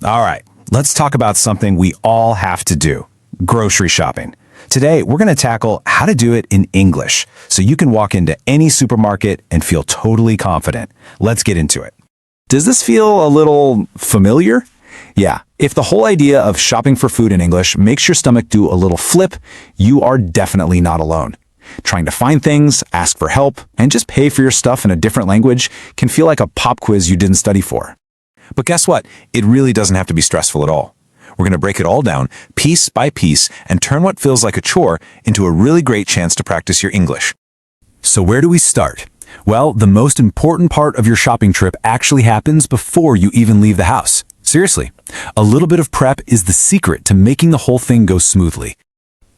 All right, let's talk about something we all have to do, grocery shopping. Today, we're going to tackle how to do it in English, so you can walk into any supermarket and feel totally confident. Let's get into it. Does this feel a little familiar? Yeah, if the whole idea of shopping for food in English makes your stomach do a little flip, you are definitely not alone. Trying to find things, ask for help, and just pay for your stuff in a different language can feel like a pop quiz you didn't study for. But guess what? It really doesn't have to be stressful at all. We're going to break it all down, piece by piece, and turn what feels like a chore into a really great chance to practice your English. So where do we start? Well, the most important part of your shopping trip actually happens before you even leave the house. Seriously, a little bit of prep is the secret to making the whole thing go smoothly.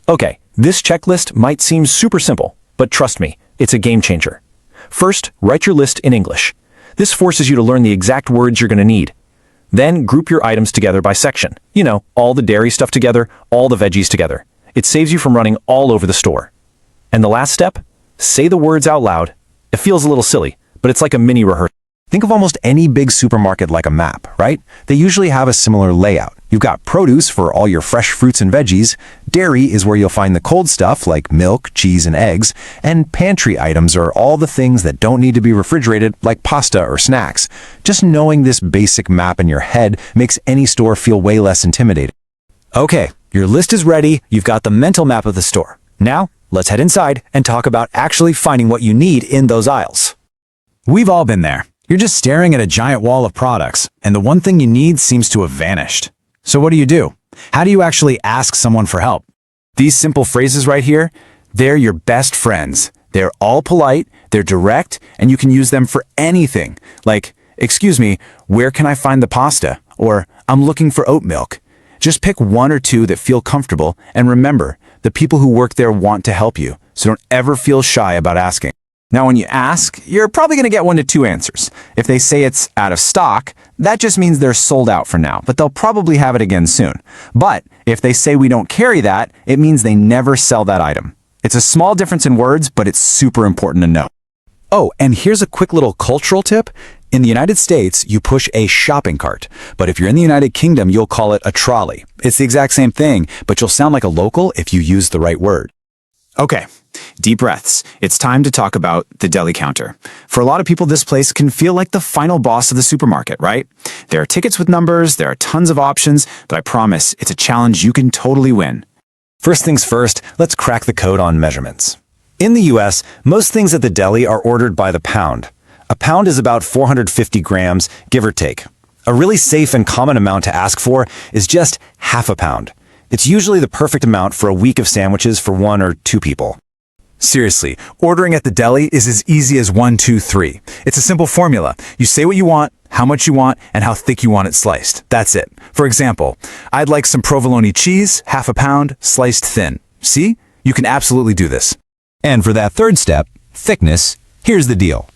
Okay, this checklist might seem super simple, but trust me, it's a game changer. First, write your list in English. This forces you to learn the exact words you're going to need. Then, group your items together by section. You know, all the dairy stuff together, all the veggies together. It saves you from running all over the store. And the last step? Say the words out loud. It feels a little silly, but it's like a mini rehearsal. Think of almost any big supermarket like a map, right? They usually have a similar layout. You've got produce for all your fresh fruits and veggies, dairy is where you'll find the cold stuff like milk, cheese, and eggs, and pantry items are all the things that don't need to be refrigerated like pasta or snacks. Just knowing this basic map in your head makes any store feel way less intimidating. Okay, your list is ready, you've got the mental map of the store. Now, let's head inside and talk about actually finding what you need in those aisles. We've all been there. You're just staring at a giant wall of products, and the one thing you need seems to have vanished. So what do? How do you actually ask someone for help? These simple phrases right here, they're your best friends. They're all polite, they're direct, and you can use them for anything. Like, excuse me, where can I find the pasta? Or, I'm looking for oat milk. Just pick one or two that feel comfortable, and remember, the people who work there want to help you, so don't ever feel shy about asking. Now, when you ask, you're probably going to get 1 to 2 answers. If they say it's out of stock, that just means they're sold out for now, but they'll probably have it again soon. But if they say we don't carry that, it means they never sell that item. It's a small difference in words, but it's super important to know. Oh, and here's a quick little cultural tip. In the United States, you push a shopping cart, but if you're in the United Kingdom, you'll call it a trolley. It's the exact same thing, but you'll sound like a local if you use the right word. Okay, deep breaths. It's time to talk about the deli counter. For a lot of people, this place can feel like the final boss of the supermarket, right? There are tickets with numbers, there are tons of options, but I promise it's a challenge you can totally win. First things first, let's crack the code on measurements. In the US, most things at the deli are ordered by the pound. A pound is about 450 grams, give or take. A really safe and common amount to ask for is just half a pound. It's usually the perfect amount for a week of sandwiches for 1 or 2 people. Seriously, ordering at the deli is as easy as 1, 2, 3. It's a simple formula. You say what you want, how much you want, and how thick you want it sliced. That's it. For example, I'd like some provolone cheese, half a pound, sliced thin. See? You can absolutely do this. And for that third step, thickness, here's the deal.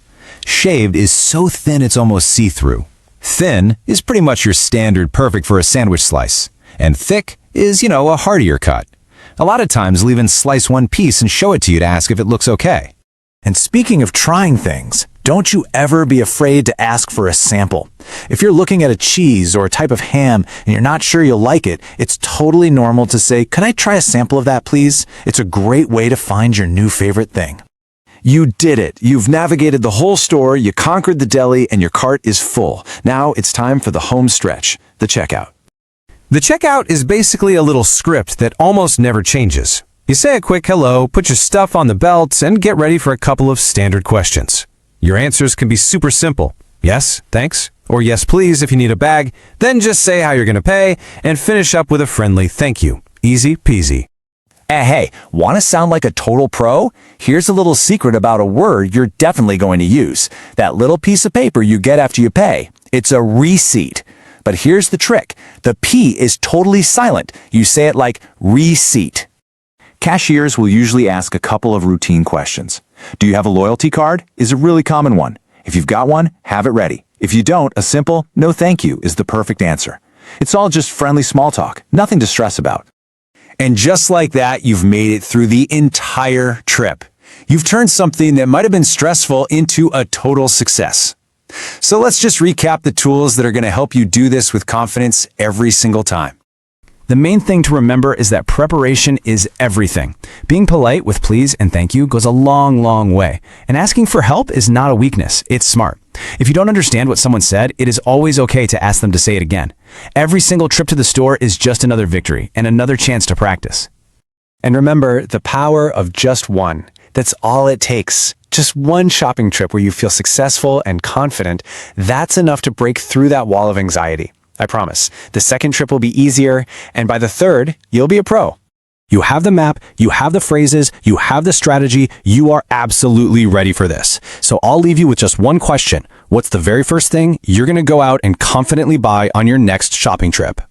Shaved is so thin it's almost see-through. Thin is pretty much your standard perfect for a sandwich slice. And thick is, a heartier cut. A lot of times, they'll even slice one piece and show it to you to ask if it looks okay. And speaking of trying things, don't you ever be afraid to ask for a sample. If you're looking at a cheese or a type of ham and you're not sure you'll like it, it's totally normal to say, "Could I try a sample of that, please?" It's a great way to find your new favorite thing. You did it. You've navigated the whole store, you conquered the deli, and your cart is full. Now it's time for the home stretch, the checkout. The checkout is basically a little script that almost never changes. You say a quick hello, put your stuff on the belt, and get ready for a couple of standard questions. Your answers can be super simple. Yes, thanks, or yes, please if you need a bag. Then just say how you're going to pay, and finish up with a friendly thank you. Easy peasy. Hey, want to sound like a total pro? Here's a little secret about a word you're definitely going to use. That little piece of paper you get after you pay. It's a receipt. But here's the trick. The P is totally silent. You say it like receipt. Cashiers will usually ask a couple of routine questions. Do you have a loyalty card? Is a really common one. If you've got one, have it ready. If you don't, a simple no thank you is the perfect answer. It's all just friendly small talk, nothing to stress about. And just like that, you've made it through the entire trip. You've turned something that might have been stressful into a total success. So let's just recap the tools that are going to help you do this with confidence every single time. The main thing to remember is that preparation is everything. Being polite with please and thank you goes a long, long way. And asking for help is not a weakness, it's smart. If you don't understand what someone said, it is always okay to ask them to say it again. Every single trip to the store is just another victory and another chance to practice. And remember the power of just one. That's all it takes. Just one shopping trip where you feel successful and confident. That's enough to break through that wall of anxiety. I promise. The second trip will be easier, and by the third, you'll be a pro. You have the map, you have the phrases, you have the strategy, you are absolutely ready for this. So I'll leave you with just one question. What's the very first thing you're going to go out and confidently buy on your next shopping trip?